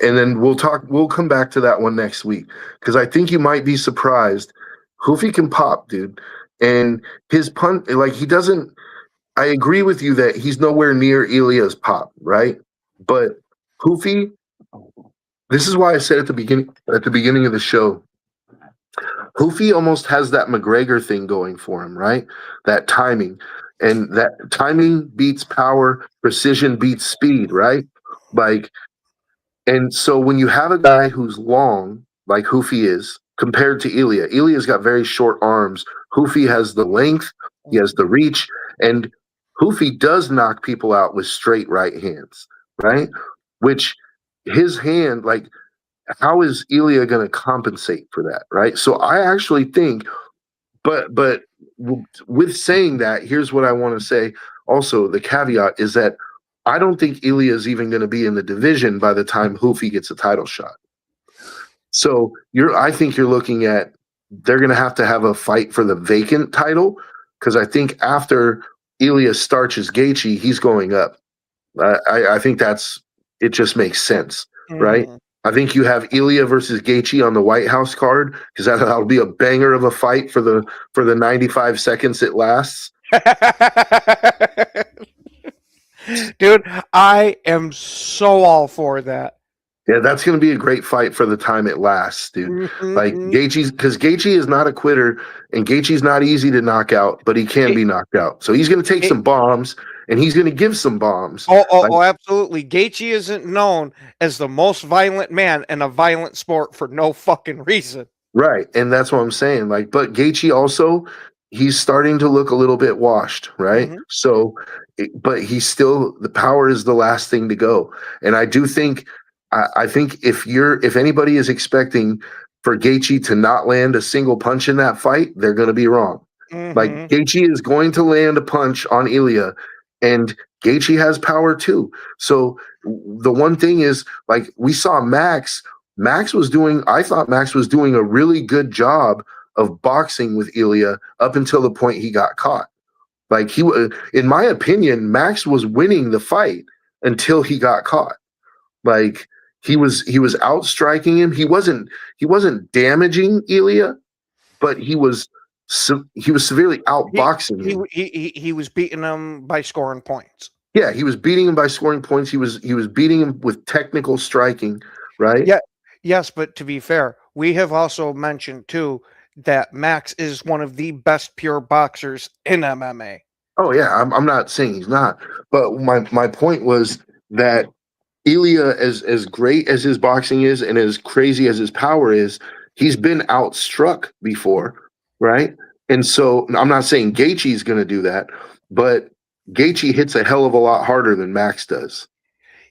And then we'll come back to that one next week because I think you might be surprised. Hoofy can pop, dude. And his punch, like he doesn't, I agree with you that he's nowhere near Ilya's pop, right? But Hoofy, this is why I said at the beginning of the show, Hoofy almost has that McGregor thing going for him, right? That timing. And that timing beats power, precision beats speed, right? Like, and so when you have a guy who's long, like Hoofy is, compared to Ilya's got very short arms. Hoofy has the length, he has the reach, and Hoofy does knock people out with straight right hands, right? Which his hand, like, how is Ilya going to compensate for that, right? So I actually think, but with saying that, here's what I want to say. Also, the caveat is that I don't think Ilya is even going to be in the division by the time Hoofy gets a title shot. So I think you're looking at they're going to have a fight for the vacant title because I think after Ilya starches Gaethje, he's going up. I think it just makes sense, right? I think you have Ilya versus Gaethje on the White House card because that'll be a banger of a fight for the 95 seconds it lasts. Dude, I am so all for that. Yeah, that's going to be a great fight for the time it lasts, dude. Like because Gaethje is not a quitter, and Gaethje's not easy to knock out, but he can be knocked out. So he's going to take some bombs, and he's going to give some bombs. Oh, absolutely. Gaethje isn't known as the most violent man in a violent sport for no fucking reason. Right, and that's what I'm saying. Like, but Gaethje also, he's starting to look a little bit washed, right? So, but he's still, the power is the last thing to go, and I do think. I think if anybody is expecting for Gaethje to not land a single punch in that fight, they're going to be wrong. Like Mhm. Gaethje is going to land a punch on Ilya, and Gaethje has power too. So the one thing is, like we saw Max. Max was doing. I thought Max was doing a really good job of boxing with Ilya up until the point he got caught. Like in my opinion, Max was winning the fight until he got caught. Like he was outstriking him. He wasn't damaging Ilya, but he was severely He outboxing he him. he was beating them by scoring points. Yeah, he was beating him by scoring points. He was beating him with technical striking, right? Yeah, yes, but to be fair, we have also mentioned too that Max is one of the best pure boxers in MMA. Oh yeah, I'm not saying he's not, but my point was that Ilya, as great as his boxing is and as crazy as his power is, he's been outstruck before, right? And so I'm not saying Gaethje's going to do that, but Gaethje hits a hell of a lot harder than Max does.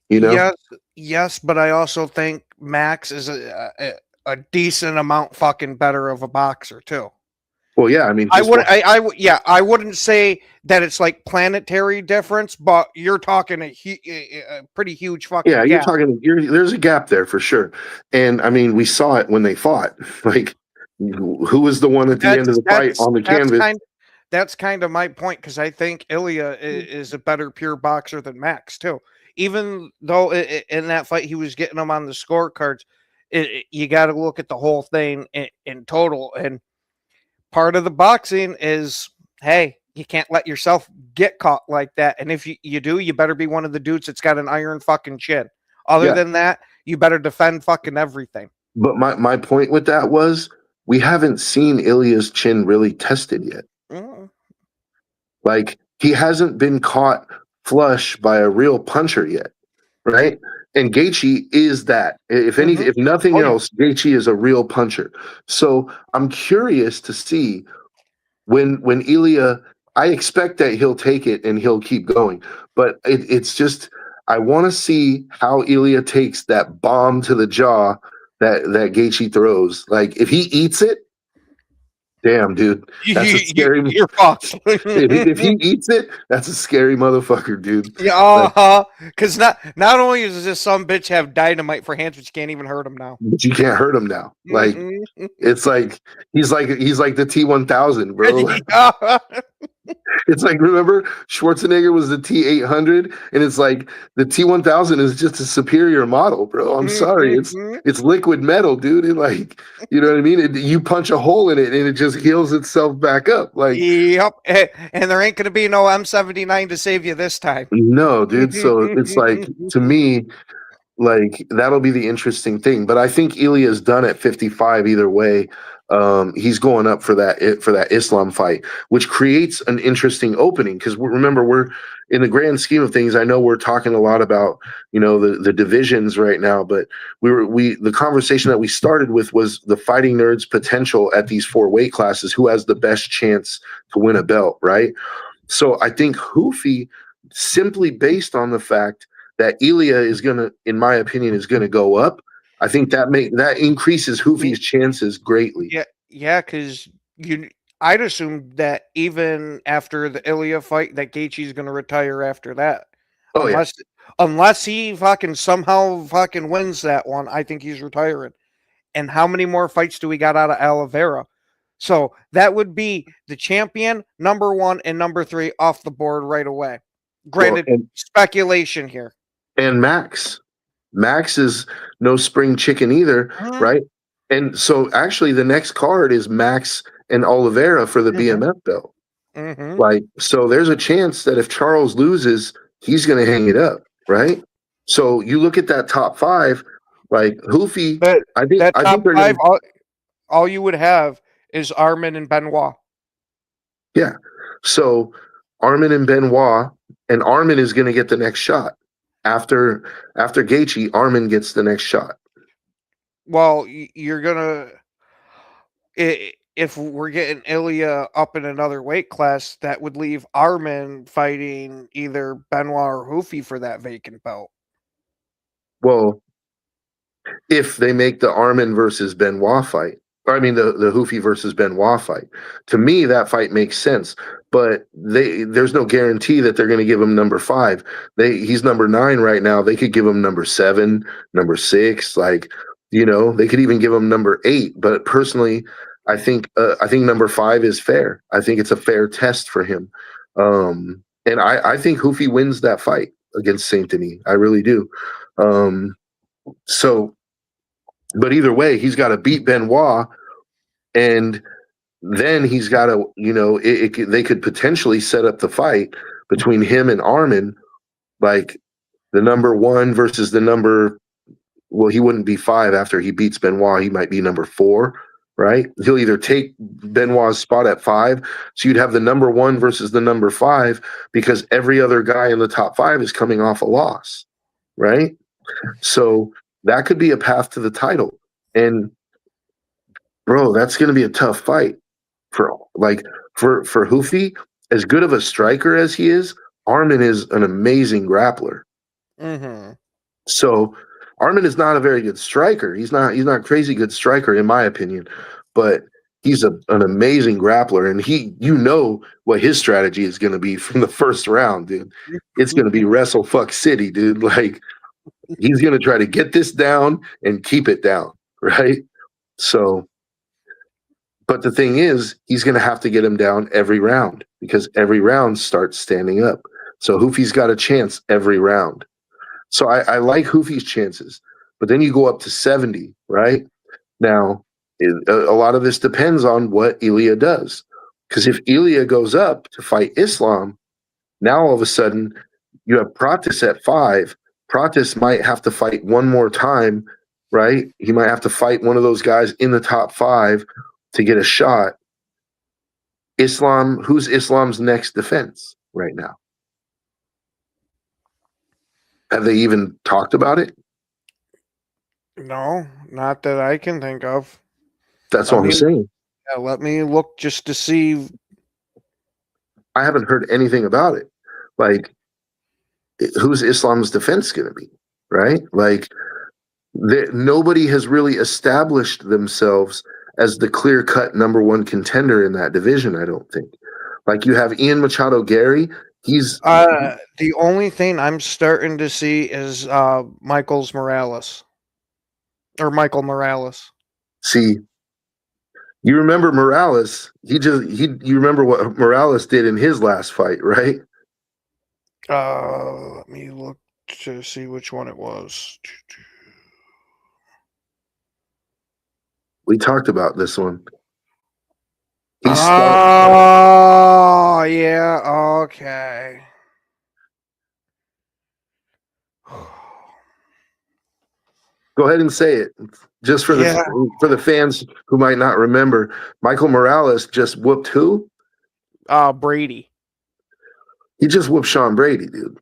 You know? Yes, yes, but I also think Max is a decent amount fucking better of a boxer too. Well, yeah. I mean, I just would yeah, I wouldn't say that it's like planetary difference, but you're talking a pretty huge yeah. fucking You're gap. talking. There's a gap there for sure, and I mean, we saw it when they fought. Like, who was the one at the end of That's the fight on the that's canvas? that's kind of my point because I think Ilya is a better pure boxer than Max too. Even though in that fight he was getting them on the scorecards, you got to look at the whole thing in total. And part of the boxing is, hey, you can't let yourself get caught like that. And if you do, you better be one of the dudes that's got an iron fucking chin. Other Yeah. than that, you better defend fucking everything. But my point with that was we haven't seen Ilya's chin really tested yet. Mm. Like he hasn't been caught flush by a real puncher yet, right? And Gaethje is that. Mhm. If nothing Oh, yeah. else, Gaethje is a real puncher. So I'm curious to see when Ilya. I expect that he'll take it and he'll keep going, but it's just I want to see how Ilya takes that bomb to the jaw that Gaethje throws. Like if he eats it, damn dude, that's a scary. You're fucked. If he eats it, that's a scary motherfucker, dude. Yeah, because not only does this some bitch have dynamite for hands, but you can't even hurt him now. But you can't hurt him now. Like Mhm. it's like he's like the T-1000, bro. Yeah. It's like remember Schwarzenegger was the T-800, and it's like the T-1000 is just a superior model, bro. I'm sorry, Mhm. it's liquid metal, dude. And like you know what I mean. You punch a hole in it, and it just heals itself back up. Like Yep, and there ain't gonna be no M79 to save you this time. no, dude. So it's like to me, like that'll be the interesting thing. But I think Ilya's done at 55 either way. He's going up for that Islam fight, which creates an interesting opening because remember we're in the grand scheme of things. I know we're talking a lot about the divisions right now, but the conversation that we started with was the fighting nerds' potential at these 4 weight classes. Who has the best chance to win a belt, right? So I think Hoofy, simply based on the fact that Ilya is gonna, in my opinion, is gonna go up. I think that increases Hoofy's chances greatly. Yeah, because I'd assume that even after the Ilya fight, that Gaethje's gonna retire after that, Oh yeah. unless he fucking somehow fucking wins that one. I think he's retiring. And how many more fights do we got out of Oliveira? So that would be the champion, number 1 and number 3 off the board right away. Granted, Well, speculation here. and Max is no spring chicken either, right? And so actually the next card is Max and Oliveira for the BMF belt. Mm-hmm. Like so there's a chance that if Charles loses, he's going to hang it up, right? So you look at that top 5, like Hoofy, But I think that top they're going 5, to all you would have is Armin and Benoit. yeah. So Armin and Benoit, and Armin is going to get the next shot. After Gaethje, Armin gets the next shot. Well, you're gonna if we're getting Ilya up in another weight class, that would leave Armin fighting either Benoit or Hoofy for that vacant belt. Well, if they make the Armin versus Benoit fight, I mean, the Hoofy versus Benoit fight. To me, that fight makes sense, but there's no guarantee that they're going to give him number 5. He's number 9 right now. They could give him number 7, number 6. Like, they could even give him number 8. But personally, I think number 5 is fair. I think it's a fair test for him, and I think Hoofy wins that fight against Saint Denis. I really do. So, but either way, he's got to beat Benoit, and then he's got to, they could potentially set up the fight between him and Armin, like the number 1 versus the number. Well, he wouldn't be 5 after he beats Benoit. He might be number 4, right? He'll either take Benoit's spot at 5, so you'd have the number 1 versus the number 5 because every other guy in the top 5 is coming off a loss, right? So that could be a path to the title. And bro, that's going to be a tough fight for Hoofy. As good of a striker as he is, Armin is an amazing grappler. Mm-hmm. So Armin is not a very good striker. He's not crazy good striker in my opinion, but he's an amazing grappler, and what his strategy is going to be from the first round, dude. It's going to be wrestle fuck city, dude. Like, he's going to try to get this down and keep it down, right? So, but the thing is, he's going to have to get him down every round because every round starts standing up. So Hoofy's got a chance every round. So I like Hoofy's chances. But then you go up to 70, right? Now, a lot of this depends on what Ilya does. Because if Ilya goes up to fight Islam, now all of a sudden you have Pratis at 5. Pratis might have to fight one more time, right? He might have to fight one of those guys in the top 5 to get a shot. Who's Islam's next defense right now? Have they even talked about it? No, not that I can think of. That's what I'm saying. Yeah, let me look just to see. I haven't heard anything about it. Like, who's Islam's defense going to be, right? Like, nobody has really established themselves as the clear-cut number 1 contender in that division, I don't think. Like, you have Ian Machado Gary. He's the only thing I'm starting to see is Michael Morales. See, you remember Morales? You remember what Morales did in his last fight, right? Let me look to see which one it was. We talked about this one. Oh, yeah, okay. Go ahead and say it. Just for the fans who might not remember, Michael Morales just whooped who? Brady. He just whooped Sean Brady, dude.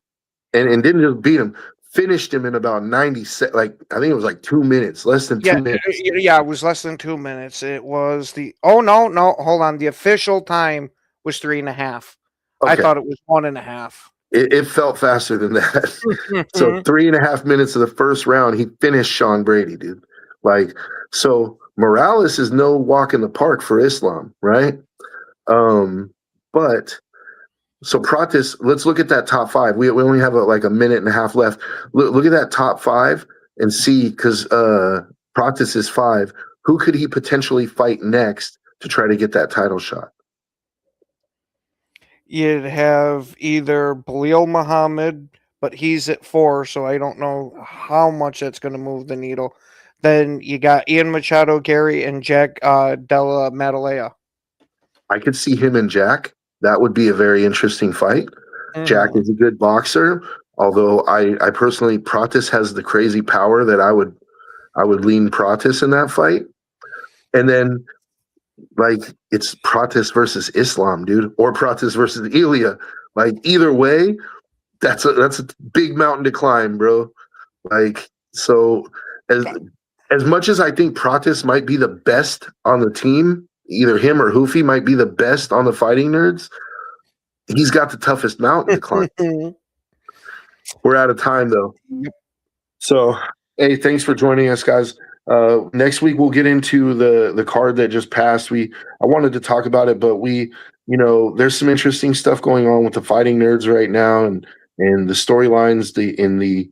And didn't just beat him. Finished him in about 90 I think it was like 2 minutes, less than 2 minutes. Yeah, it was less than 2 minutes. It was no, hold on. The official time was 3.5. Okay. I thought it was 1.5. It felt faster than that. So 3.5 minutes of the first round, he finished Sean Brady, dude. Like, so Morales is no walk in the park for Islam, right? But so Pratis, let's look at that top 5. We only have like a minute and a half left. Look at that top 5 and see, because Pratis is 5. Who could he potentially fight next to try to get that title shot? You'd have either Belal Muhammad, but he's at 4, so I don't know how much that's going to move the needle. Then you got Ian Machado Gary and Jack Della Maddalena. I could see him and Jack. That would be a very interesting fight. Jack is a good boxer, although I personally, Pratis has the crazy power that I would lean Pratis in that fight. And then, like, it's Pratis versus Islam, dude, or Pratis versus Ilya. Like, either way, that's a big mountain to climb, bro. Like, so as much as I think Pratis might be the best on the team, either him or Hoofy might be the best on the Fighting Nerds, he's got the toughest mountain to climb. We're out of time, though. So, hey, thanks for joining us, guys. Next week we'll get into the card that just passed. I wanted to talk about it, but there's some interesting stuff going on with the fighting nerds right now, and the storylines, in the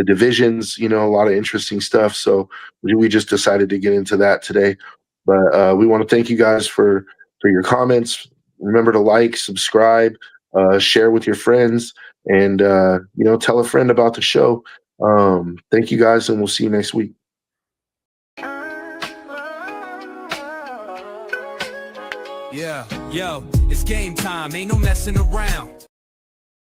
divisions. A lot of interesting stuff. So we just decided to get into that today. But we want to thank you guys for your comments. Remember to like, subscribe, share with your friends, and tell a friend about the show. Thank you guys, and we'll see you next week. Yeah, yo, it's game time, ain't no messing around.